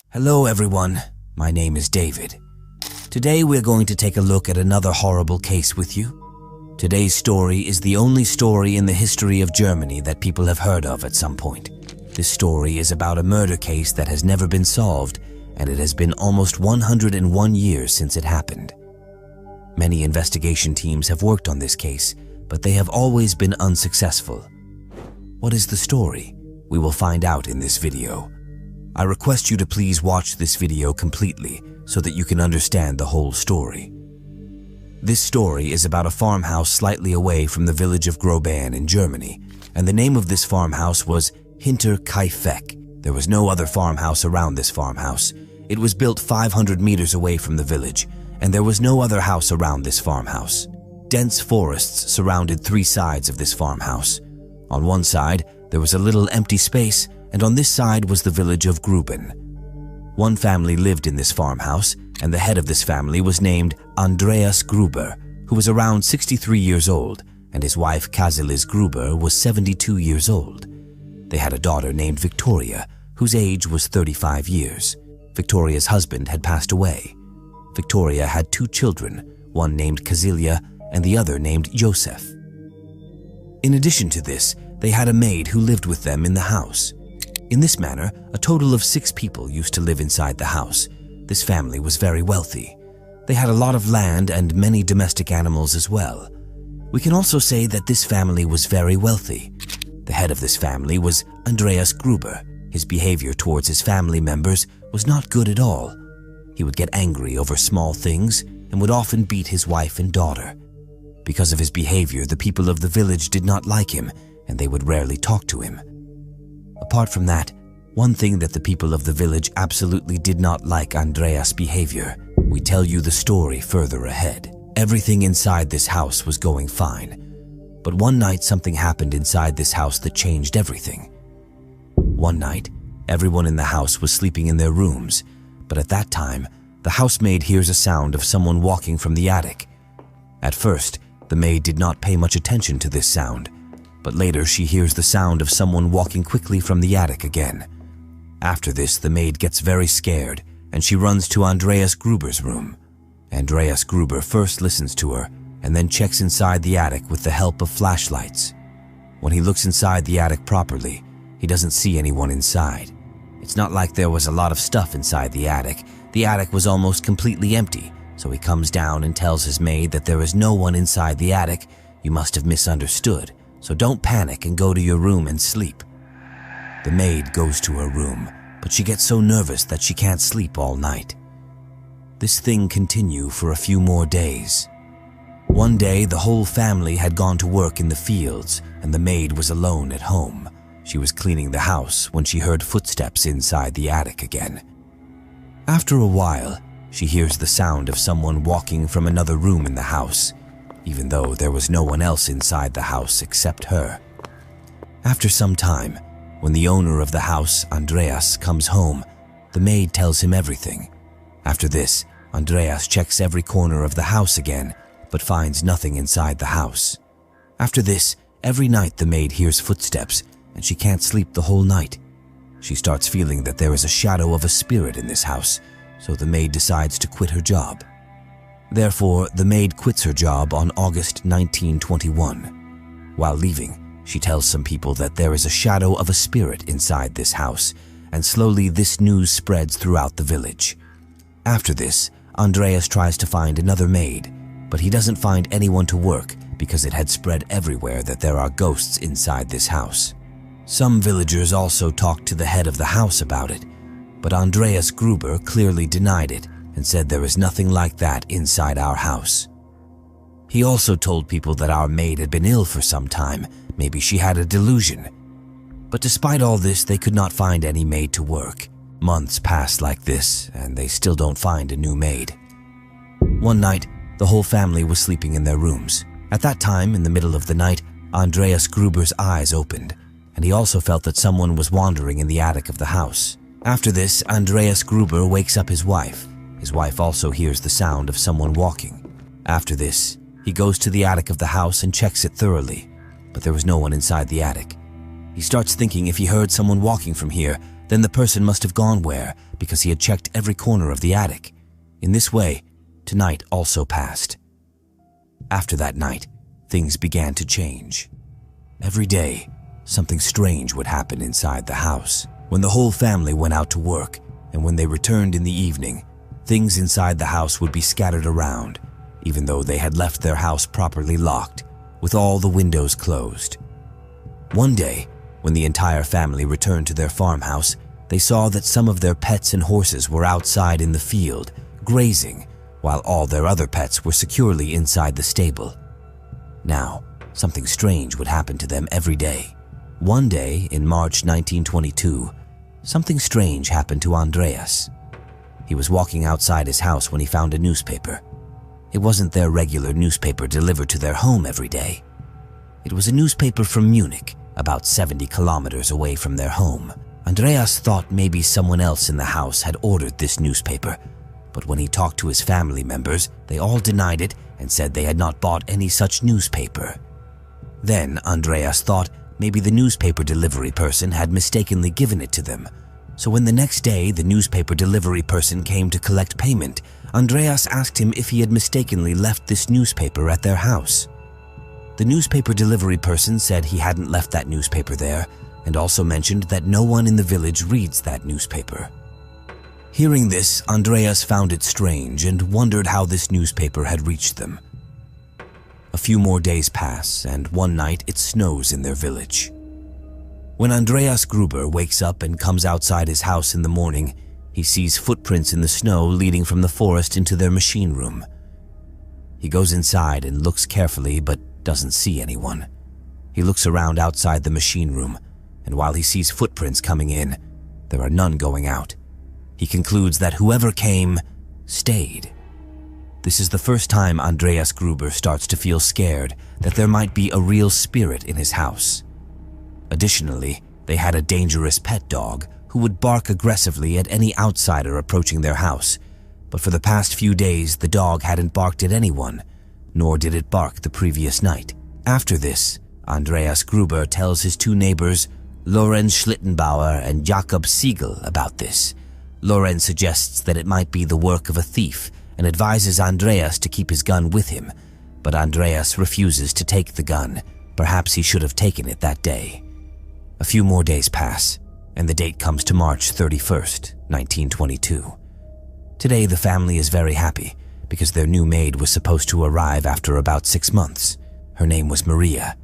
Hello everyone, my name is David. Today we're going to take a look at another horrible case with you. Today's story is the only story in the history of Germany that people have heard of at some point. This story is about a murder case that has never been solved, and it has been almost 101 years since it happened. Many investigation teams have worked on this case, but they have always been unsuccessful. What is the story? We will find out in this video. I request you to please watch this video completely so that you can understand the whole story. This story is about a farmhouse slightly away from the village of Groban in Germany, and the name of this farmhouse was Hinterkaifeck. There was no other farmhouse around this farmhouse. It was built 500 meters away from the village, and there was no other house around this farmhouse. Dense forests surrounded three sides of this farmhouse. On one side, there was a little empty space, and on this side was the village of Gruben. One family lived in this farmhouse, and the head of this family was named Andreas Gruber, who was around 63 years old, and his wife Kazilis Gruber was 72 years old. They had a daughter named Victoria, whose age was 35 years. Victoria's husband had passed away. Victoria had two children, one named Kazilia and the other named Joseph. In addition to this, they had a maid who lived with them in the house. In this manner, a total of 6 people used to live inside the house. This family was very wealthy. They had a lot of land and many domestic animals as well. We can also say that this family was very wealthy. The head of this family was Andreas Gruber. His behavior towards his family members was not good at all. He would get angry over small things and would often beat his wife and daughter. Because of his behavior, the people of the village did not like him, and they would rarely talk to him. Apart from that, one thing that the people of the village absolutely did not like Andreas' behavior. We tell you the story further ahead. Everything inside this house was going fine. But one night something happened inside this house that changed everything. One night, everyone in the house was sleeping in their rooms, but at that time, the housemaid hears a sound of someone walking from the attic. At first, the maid did not pay much attention to this sound, but later she hears the sound of someone walking quickly from the attic again. After this, the maid gets very scared, and she runs to Andreas Gruber's room. Andreas Gruber first listens to her, and then checks inside the attic with the help of flashlights. When he looks inside the attic properly, he doesn't see anyone inside. It's not like there was a lot of stuff inside the attic. The attic was almost completely empty, so he comes down and tells his maid that there is no one inside the attic. You must have misunderstood, so don't panic and go to your room and sleep. The maid goes to her room, but she gets so nervous that she can't sleep all night. This thing continued for a few more days. One day, the whole family had gone to work in the fields, and the maid was alone at home. She was cleaning the house when she heard footsteps inside the attic again. After a while, she hears the sound of someone walking from another room in the house, even though there was no one else inside the house except her. After some time, when the owner of the house, Andreas, comes home, the maid tells him everything. After this, Andreas checks every corner of the house again, but finds nothing inside the house. After this, every night the maid hears footsteps, and she can't sleep the whole night. She starts feeling that there is a shadow of a spirit in this house, so the maid decides to quit her job. Therefore, the maid quits her job on August 1921. While leaving, she tells some people that there is a shadow of a spirit inside this house, and slowly this news spreads throughout the village. After this, Andreas tries to find another maid, but he doesn't find anyone to work because it had spread everywhere that there are ghosts inside this house. Some villagers also talked to the head of the house about it, but Andreas Gruber clearly denied it and said there is nothing like that inside our house. He also told people that our maid had been ill for some time, maybe she had a delusion. But despite all this, they could not find any maid to work. Months pass like this, and they still don't find a new maid. One night, the whole family was sleeping in their rooms. At that time, in the middle of the night, Andreas Gruber's eyes opened, and he also felt that someone was wandering in the attic of the house. After this, Andreas Gruber wakes up his wife. His wife also hears the sound of someone walking. After this, he goes to the attic of the house and checks it thoroughly, but there was no one inside the attic. He starts thinking if he heard someone walking from here, Then the person must have gone where, because he had checked every corner of the attic. In this way, tonight also passed. After that night, things began to change. Every day, something strange would happen inside the house. When the whole family went out to work, and when they returned in the evening, things inside the house would be scattered around, even though they had left their house properly locked, with all the windows closed. One day, when the entire family returned to their farmhouse, they saw that some of their pets and horses were outside in the field, grazing, while all their other pets were securely inside the stable. Now, something strange would happen to them every day. One day, in March 1922, something strange happened to Andreas. He was walking outside his house when he found a newspaper. It wasn't their regular newspaper delivered to their home every day. It was a newspaper from Munich, about 70 kilometers away from their home. Andreas thought maybe someone else in the house had ordered this newspaper, but when he talked to his family members, they all denied it and said they had not bought any such newspaper. Then Andreas thought maybe the newspaper delivery person had mistakenly given it to them. So when the next day the newspaper delivery person came to collect payment, Andreas asked him if he had mistakenly left this newspaper at their house. The newspaper delivery person said he hadn't left that newspaper there, and also mentioned that no one in the village reads that newspaper. Hearing this, Andreas found it strange and wondered how this newspaper had reached them. A few more days pass, and one night it snows in their village. When Andreas Gruber wakes up and comes outside his house in the morning, he sees footprints in the snow leading from the forest into their machine room. He goes inside and looks carefully but doesn't see anyone. He looks around outside the machine room, and while he sees footprints coming in, there are none going out. He concludes that whoever came stayed. This is the first time Andreas Gruber starts to feel scared that there might be a real spirit in his house. Additionally, they had a dangerous pet dog who would bark aggressively at any outsider approaching their house, but for the past few days the dog hadn't barked at anyone, nor did it bark the previous night. After this, Andreas Gruber tells his two neighbors, Lorenz Schlittenbauer and Jakob Siegel, about this. Lorenz suggests that it might be the work of a thief and advises Andreas to keep his gun with him, but Andreas refuses to take the gun. Perhaps he should have taken it that day. A few more days pass, and the date comes to March 31st, 1922. Today the family is very happy because their new maid was supposed to arrive after about 6 months. Her name was Maria.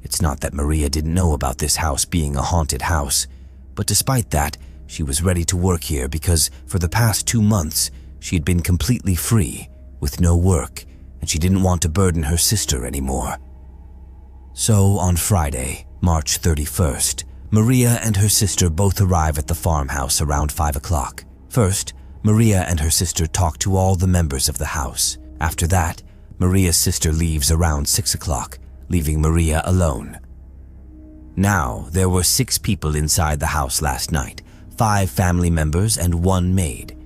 It's not that Maria didn't know about this house being a haunted house, but despite that, she was ready to work here because for the past 2 months, she had been completely free, with no work, and she didn't want to burden her sister anymore. So on Friday, March 31st, Maria and her sister both arrive at the farmhouse around 5 o'clock. First, Maria and her sister talk to all the members of the house. After that, Maria's sister leaves around 6 o'clock, leaving Maria alone. Now, there were 6 people inside the house last night, 5 family members and 1 maid.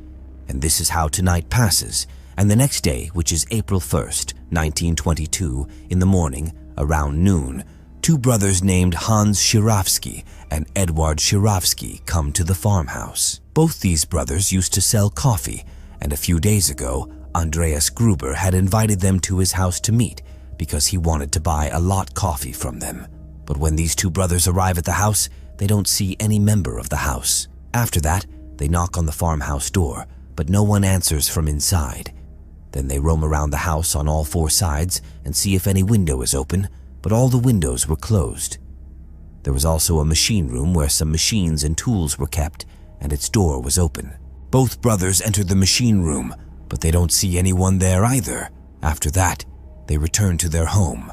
And this is how tonight passes, and the next day, which is April 1st, 1922, in the morning, around noon, 2 brothers named Hans Shirovsky and Edward Shirovsky come to the farmhouse. Both these brothers used to sell coffee, and a few days ago, Andreas Gruber had invited them to his house to meet because he wanted to buy a lot coffee from them. But when these 2 brothers arrive at the house, they don't see any member of the house. After that, they knock on the farmhouse door, but no one answers from inside. Then they roam around the house on all 4 sides and see if any window is open, but all the windows were closed. There was also a machine room where some machines and tools were kept, and its door was open. Both brothers enter the machine room, but they don't see anyone there either. After that, they return to their home.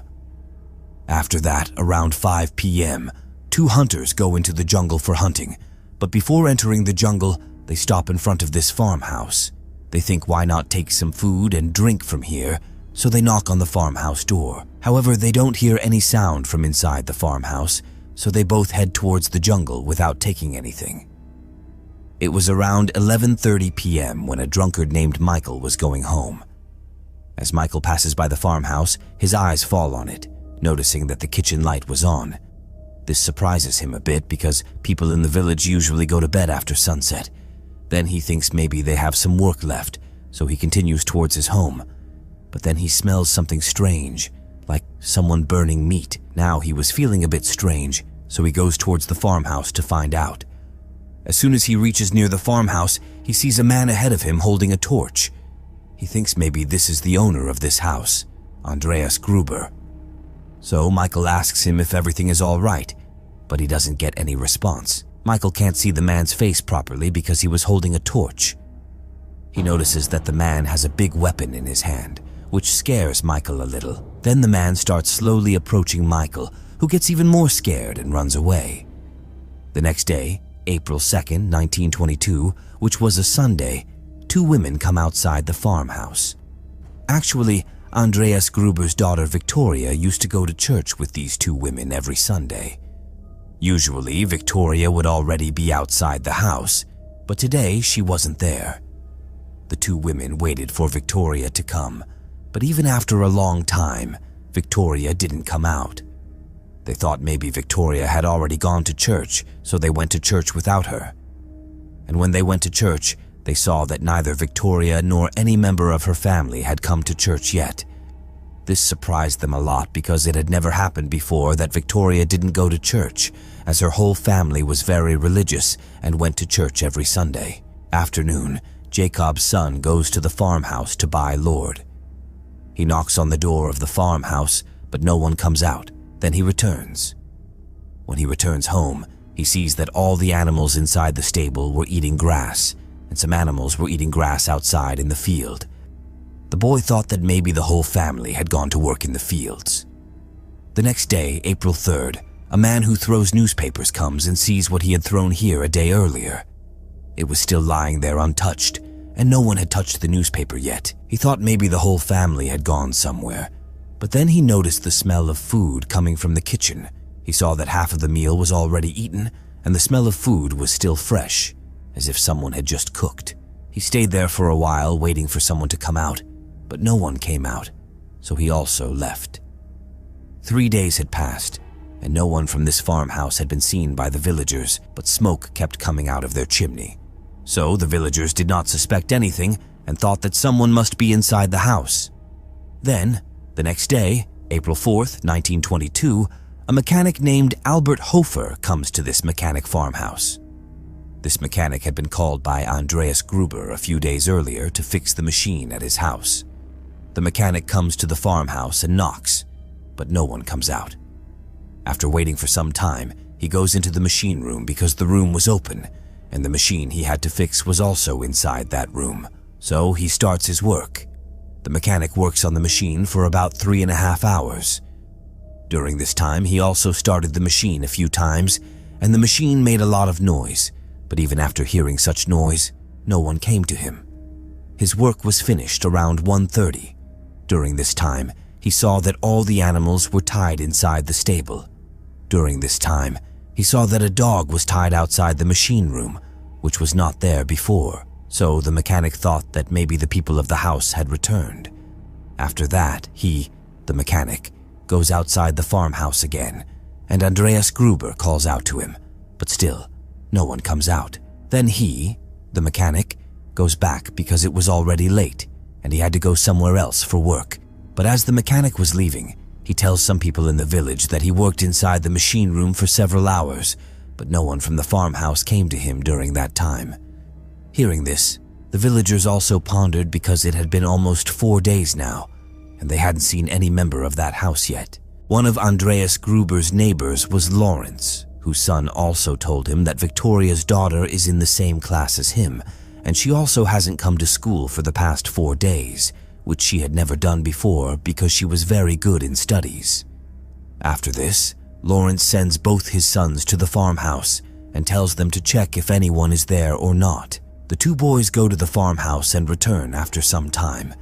After that, around 5 p.m., 2 hunters go into the jungle for hunting, but before entering the jungle, they stop in front of this farmhouse. They think why not take some food and drink from here, so they knock on the farmhouse door. However, they don't hear any sound from inside the farmhouse, so they both head towards the jungle without taking anything. It was around 11:30 p.m. when a drunkard named Michael was going home. As Michael passes by the farmhouse, his eyes fall on it, noticing that the kitchen light was on. This surprises him a bit because people in the village usually go to bed after sunset. Then he thinks maybe they have some work left, so he continues towards his home. But then he smells something strange, like someone burning meat. Now he was feeling a bit strange, so he goes towards the farmhouse to find out. As soon as he reaches near the farmhouse, he sees a man ahead of him holding a torch. He thinks maybe this is the owner of this house, Andreas Gruber. So Michael asks him if everything is all right, but he doesn't get any response. Michael can't see the man's face properly because he was holding a torch. He notices that the man has a big weapon in his hand, which scares Michael a little. Then the man starts slowly approaching Michael, who gets even more scared and runs away. The next day, April 2nd, 1922, which was a Sunday, 2 women come outside the farmhouse. Actually, Andreas Gruber's daughter Victoria used to go to church with these 2 women every Sunday. Usually, Victoria would already be outside the house, but today she wasn't there. The 2 women waited for Victoria to come, but even after a long time, Victoria didn't come out. They thought maybe Victoria had already gone to church, so they went to church without her. And when they went to church, they saw that neither Victoria nor any member of her family had come to church yet. This surprised them a lot because it had never happened before that Victoria didn't go to church, as her whole family was very religious and went to church every Sunday. Afternoon, Jacob's son goes to the farmhouse to buy Lord. He knocks on the door of the farmhouse, but no one comes out. Then he returns. When he returns home, he sees that all the animals inside the stable were eating grass, and some animals were eating grass outside in the field. The boy thought that maybe the whole family had gone to work in the fields. The next day, April 3rd, a man who throws newspapers comes and sees what he had thrown here a day earlier. It was still lying there untouched, and no one had touched the newspaper yet. He thought maybe the whole family had gone somewhere. But then he noticed the smell of food coming from the kitchen. He saw that half of the meal was already eaten, and the smell of food was still fresh, as if someone had just cooked. He stayed there for a while waiting for someone to come out, but no one came out, so he also left. 3 days had passed, and no one from this farmhouse had been seen by the villagers, but smoke kept coming out of their chimney. So the villagers did not suspect anything and thought that someone must be inside the house. Then, the next day, April 4th, 1922, a mechanic named Albert Hofer comes to this mechanic farmhouse. This mechanic had been called by Andreas Gruber a few days earlier to fix the machine at his house. The mechanic comes to the farmhouse and knocks, but no one comes out. After waiting for some time, he goes into the machine room because the room was open, and the machine he had to fix was also inside that room. So he starts his work. The mechanic works on the machine for about 3.5 hours. During this time, he also started the machine a few times, and the machine made a lot of noise, but even after hearing such noise, no one came to him. His work was finished around 1:30. During this time, he saw that all the animals were tied inside the stable. During this time, he saw that a dog was tied outside the machine room, which was not there before, so the mechanic thought that maybe the people of the house had returned. After that, he, the mechanic, goes outside the farmhouse again, and Andreas Gruber calls out to him, but still, no one comes out. Then he, the mechanic, goes back because it was already late, and he had to go somewhere else for work. But as the mechanic was leaving, he tells some people in the village that he worked inside the machine room for several hours, but no one from the farmhouse came to him during that time. Hearing this, the villagers also pondered because it had been almost 4 days now, and they hadn't seen any member of that house yet. One of Andreas Gruber's neighbors was Lawrence, whose son also told him that Victoria's daughter is in the same class as him, and she also hasn't come to school for the past 4 days, which she had never done before because she was very good in studies. After this, Lawrence sends both his sons to the farmhouse and tells them to check if anyone is there or not. The 2 boys go to the farmhouse and return after some time,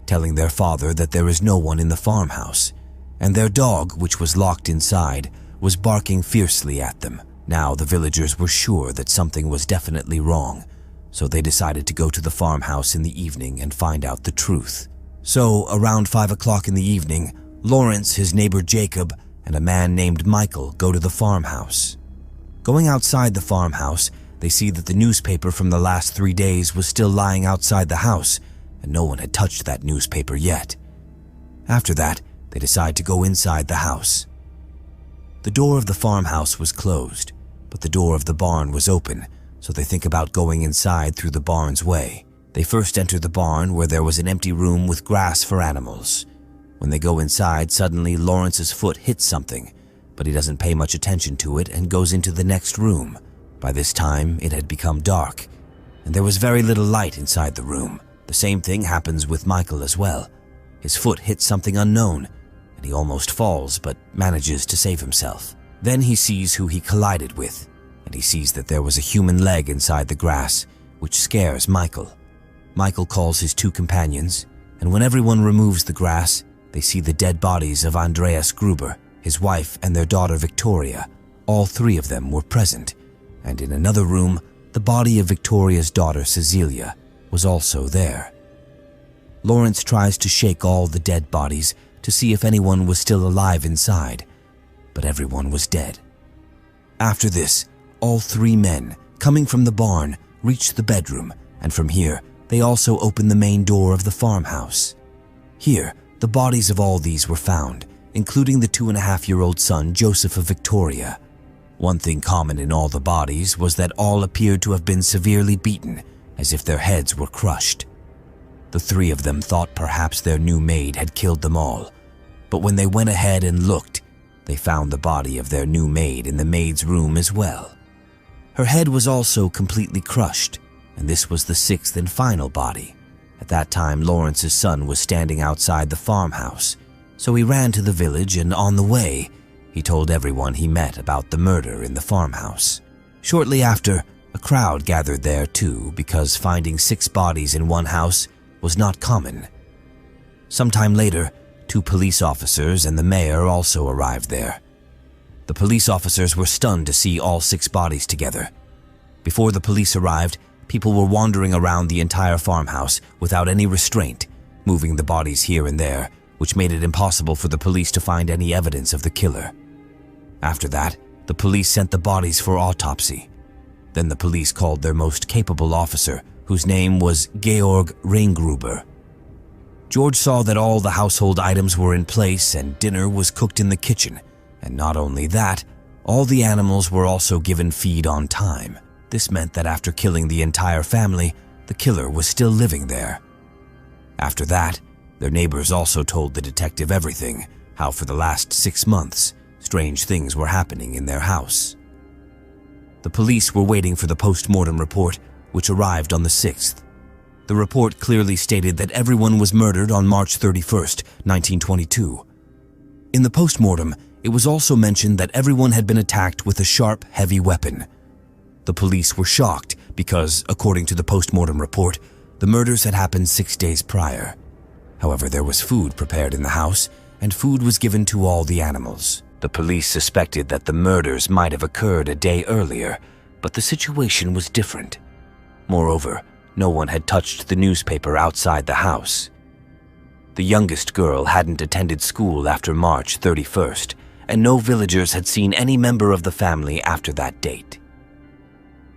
telling their father that there is no one in the farmhouse, and their dog, which was locked inside, was barking fiercely at them. Now the villagers were sure that something was definitely wrong, so they decided to go to the farmhouse in the evening and find out the truth. So, around 5 o'clock in the evening, Lawrence, his neighbor Jacob, and a man named Michael go to the farmhouse. Going outside the farmhouse, they see that the newspaper from the last 3 days was still lying outside the house, and no one had touched that newspaper yet. After that, they decide to go inside the house. The door of the farmhouse was closed, but the door of the barn was open, so they think about going inside through the barn's way. They first enter the barn, where there was an empty room with grass for animals. When they go inside, suddenly Lawrence's foot hits something, but he doesn't pay much attention to it and goes into the next room. By this time, it had become dark, and there was very little light inside the room. The same thing happens with Michael as well. His foot hits something unknown, and he almost falls, but manages to save himself. Then he sees who he collided with, and he sees that there was a human leg inside the grass, which scares Michael. Michael calls his 2 companions, and when everyone removes the grass, they see the dead bodies of Andreas Gruber, his wife, and their daughter Victoria. All 3 of them were present, and in another room, the body of Victoria's daughter Cecilia was also there. Lawrence tries to shake all the dead bodies to see if anyone was still alive inside, but everyone was dead. After this, all 3 men, coming from the barn, reach the bedroom, and from here, they also open the main door of the farmhouse. Here, the bodies of all these were found, including the 2.5-year-old son, Joseph of Victoria. One thing common in all the bodies was that all appeared to have been severely beaten, as if their heads were crushed. The 3 of them thought perhaps their new maid had killed them all, but when they went ahead and looked, they found the body of their new maid in the maid's room as well. Her head was also completely crushed, and this was the 6th and final body. At that time, Lawrence's son was standing outside the farmhouse, so he ran to the village, and on the way, he told everyone he met about the murder in the farmhouse. Shortly after, a crowd gathered there too, because finding 6 bodies in one house was not common. Sometime later, 2 police officers and the mayor also arrived there. The police officers were stunned to see all 6 bodies together. Before the police arrived, people were wandering around the entire farmhouse without any restraint, moving the bodies here and there, which made it impossible for the police to find any evidence of the killer. After that, the police sent the bodies for autopsy. Then the police called their most capable officer, whose name was Georg Reingruber. George saw that all the household items were in place and dinner was cooked in the kitchen, and not only that, all the animals were also given feed on time. This meant that after killing the entire family, the killer was still living there. After that, their neighbors also told the detective everything, how for the last 6 months, strange things were happening in their house. The police were waiting for the post-mortem report, which arrived on the 6th. The report clearly stated that everyone was murdered on March 31st, 1922. In the post-mortem, it was also mentioned that everyone had been attacked with a sharp, heavy weapon. The police were shocked because, according to the post-mortem report, the murders had happened 6 days prior. However, there was food prepared in the house, and food was given to all the animals. The police suspected that the murders might have occurred a day earlier, but the situation was different. Moreover, no one had touched the newspaper outside the house. The youngest girl hadn't attended school after March 31st, and no villagers had seen any member of the family after that date.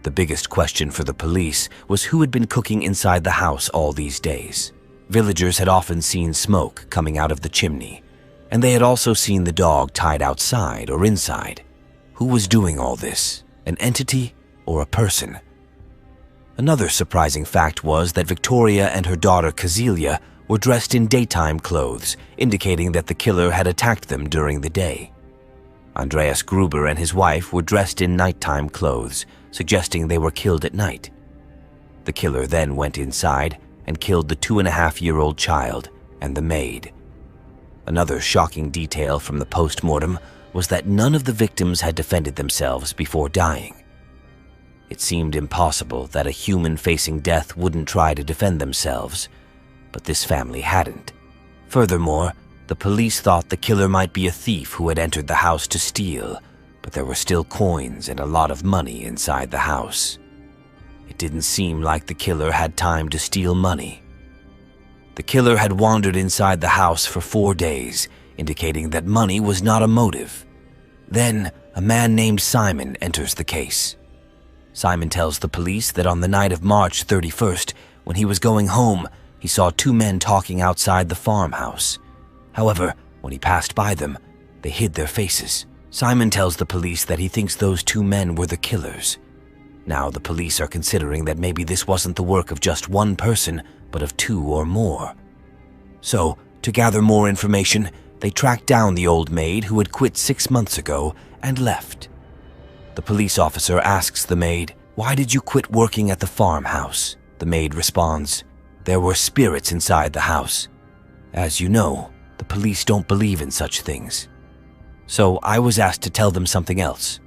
The biggest question for the police was who had been cooking inside the house all these days. Villagers had often seen smoke coming out of the chimney, and they had also seen the dog tied outside or inside. Who was doing all this? An entity or a person? Another surprising fact was that Victoria and her daughter Cecilia were dressed in daytime clothes, indicating that the killer had attacked them during the day. Andreas Gruber and his wife were dressed in nighttime clothes, suggesting they were killed at night. The killer then went inside and killed the 2.5-year-old child and the maid. Another shocking detail from the post-mortem was that none of the victims had defended themselves before dying. It seemed impossible that a human facing death wouldn't try to defend themselves, but this family hadn't. Furthermore, the police thought the killer might be a thief who had entered the house to steal, but there were still coins and a lot of money inside the house. It didn't seem like the killer had time to steal money. The killer had wandered inside the house for 4 days, indicating that money was not a motive. Then, a man named Simon enters the case. Simon tells the police that on the night of March 31st, when he was going home, he saw two men talking outside the farmhouse. However, when he passed by them, they hid their faces. Simon tells the police that he thinks those two men were the killers. Now the police are considering that maybe this wasn't the work of just one person, but of two or more. So, to gather more information, they tracked down the old maid who had quit 6 months ago and left. The police officer asks the maid, "Why did you quit working at the farmhouse?" The maid responds, "There were spirits inside the house." As you know, the police don't believe in such things. So I was asked to tell them something else.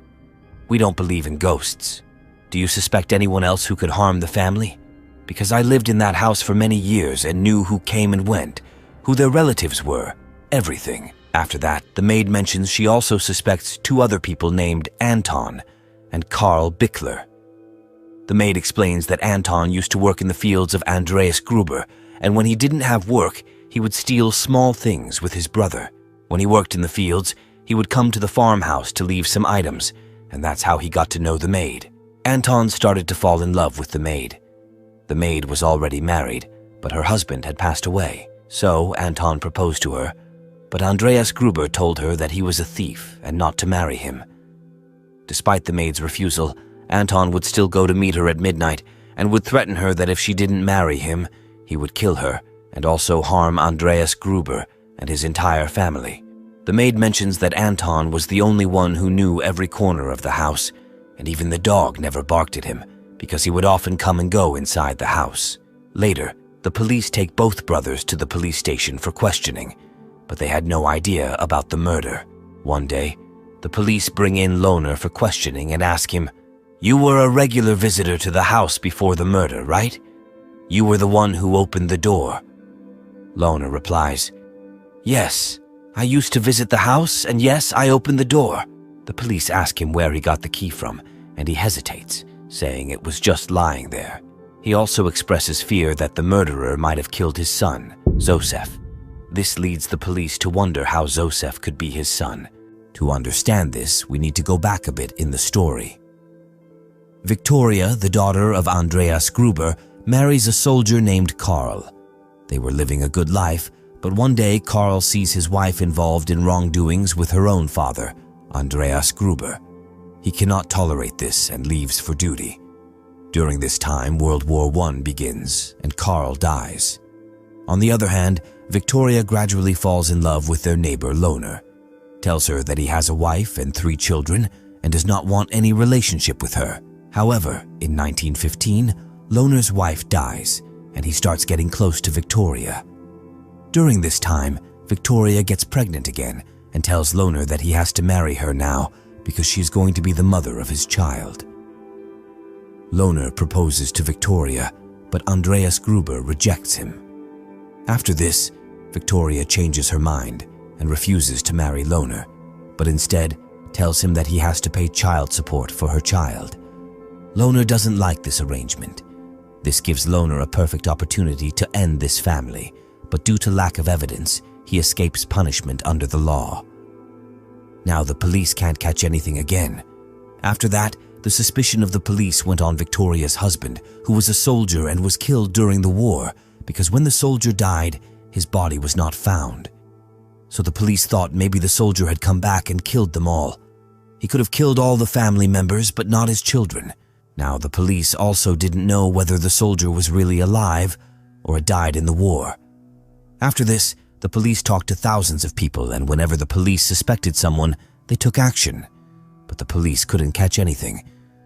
We don't believe in ghosts. Do you suspect anyone else who could harm the family? Because I lived in that house for many years and knew who came and went, who their relatives were, everything. After that, the maid mentions she also suspects two other people named Anton and Karl Bickler. The maid explains that Anton used to work in the fields of Andreas Gruber, and when he didn't have work, he would steal small things with his brother. When he worked in the fields, he would come to the farmhouse to leave some items, and that's how he got to know the maid. Anton started to fall in love with the maid. The maid was already married, but her husband had passed away, so Anton proposed to her, but Andreas Gruber told her that he was a thief and not to marry him. Despite the maid's refusal, Anton would still go to meet her at midnight and would threaten her that if she didn't marry him, he would kill her and also harm Andreas Gruber and his entire family. The maid mentions that Anton was the only one who knew every corner of the house, and even the dog never barked at him because he would often come and go inside the house. Later, the police take both brothers to the police station for questioning, but they had no idea about the murder. One day, the police bring in Lohner for questioning and ask him, "You were a regular visitor to the house before the murder, right? You were the one who opened the door." Lohner replies, "Yes, I used to visit the house, and yes, I opened the door." The police ask him where he got the key from, and he hesitates, saying it was just lying there. He also expresses fear that the murderer might have killed his son, Zosef. This leads the police to wonder how Zosef could be his son. To understand this, we need to go back a bit in the story. Victoria, the daughter of Andreas Gruber, marries a soldier named Karl. They were living a good life, but one day Karl sees his wife involved in wrongdoings with her own father, Andreas Gruber. He cannot tolerate this and leaves for duty. During this time, World War I begins, and Karl dies. On the other hand, Victoria gradually falls in love with their neighbor Lohner, tells her that he has a wife and 3 children and does not want any relationship with her. However, in 1915, Lohner's wife dies, and he starts getting close to Victoria. During this time, Victoria gets pregnant again and tells Lohner that he has to marry her now because she's going to be the mother of his child. Lohner proposes to Victoria, but Andreas Gruber rejects him. After this, Victoria changes her mind and refuses to marry Lohner, but instead tells him that he has to pay child support for her child. Lohner doesn't like this arrangement. This gives Lohner a perfect opportunity to end this family, but due to lack of evidence, he escapes punishment under the law. Now the police can't catch anything again. After that, the suspicion of the police went on Victoria's husband, who was a soldier and was killed during the war, because when the soldier died, his body was not found. So the police thought maybe the soldier had come back and killed them all. He could have killed all the family members, but not his children. Now the police also didn't know whether the soldier was really alive or had died in the war. After this, the police talked to thousands of people, and whenever the police suspected someone, they took action. But the police couldn't catch anything.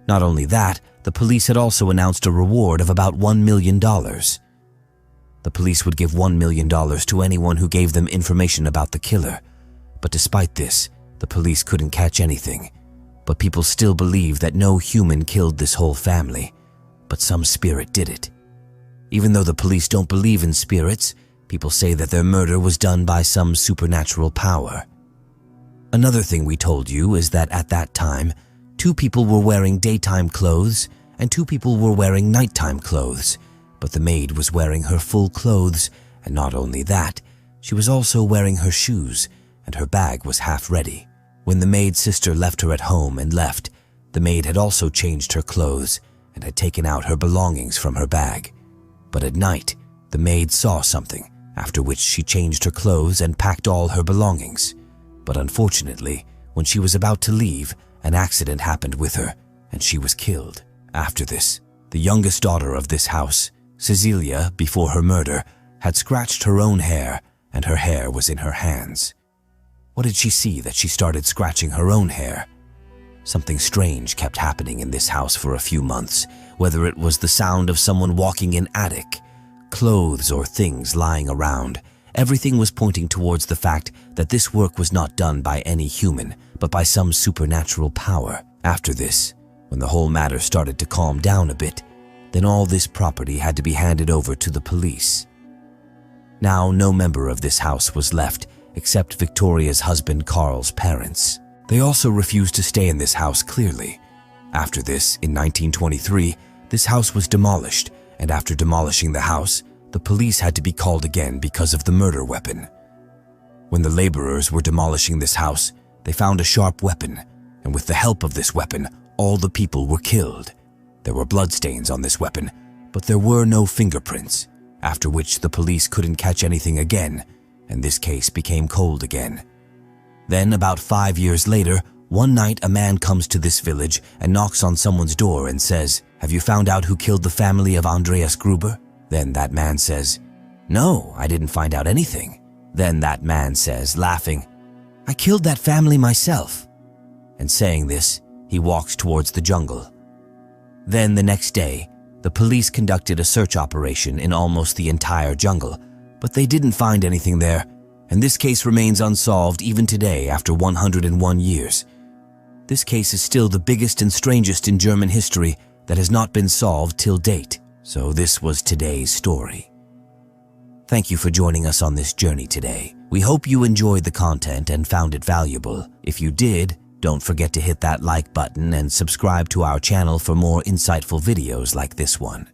Not only that, the police had also announced a reward of about $1 million. The police would give $1 million to anyone who gave them information about the killer. But despite this, the police couldn't catch anything. But people still believe that no human killed this whole family, but some spirit did it. Even though the police don't believe in spirits, people say that their murder was done by some supernatural power. Another thing we told you is that at that time, 2 people were wearing daytime clothes and 2 people were wearing nighttime clothes, but the maid was wearing her full clothes, and not only that, she was also wearing her shoes, and her bag was half ready. When the maid's sister left her at home and left, the maid had also changed her clothes and had taken out her belongings from her bag. But at night, the maid saw something, after which she changed her clothes and packed all her belongings. But unfortunately, when she was about to leave, an accident happened with her, and she was killed. After this, the youngest daughter of this house, Cecilia, before her murder, had scratched her own hair, and her hair was in her hands. What did she see that she started scratching her own hair? Something strange kept happening in this house for a few months, whether it was the sound of someone walking in attic, clothes or things lying around. Everything was pointing towards the fact that this work was not done by any human, but by some supernatural power. After this, when the whole matter started to calm down a bit, then all this property had to be handed over to the police. Now, no member of this house was left except Victoria's husband Carl's parents. They also refused to stay in this house clearly. After this, in 1923, this house was demolished, and after demolishing the house, the police had to be called again because of the murder weapon. When the laborers were demolishing this house, they found a sharp weapon, and with the help of this weapon, all the people were killed. There were bloodstains on this weapon, but there were no fingerprints, after which the police couldn't catch anything again, and this case became cold again. Then, about 5 years later, one night a man comes to this village and knocks on someone's door and says, "Have you found out who killed the family of Andreas Gruber?" Then that man says, "No, I didn't find out anything." Then that man says, laughing, "I killed that family myself." And saying this, he walks towards the jungle. Then the next day, the police conducted a search operation in almost the entire jungle, but they didn't find anything there, and this case remains unsolved even today after 101 years. This case is still the biggest and strangest in German history that has not been solved till date. So this was today's story. Thank you for joining us on this journey today. We hope you enjoyed the content and found it valuable. If you did, don't forget to hit that like button and subscribe to our channel for more insightful videos like this one.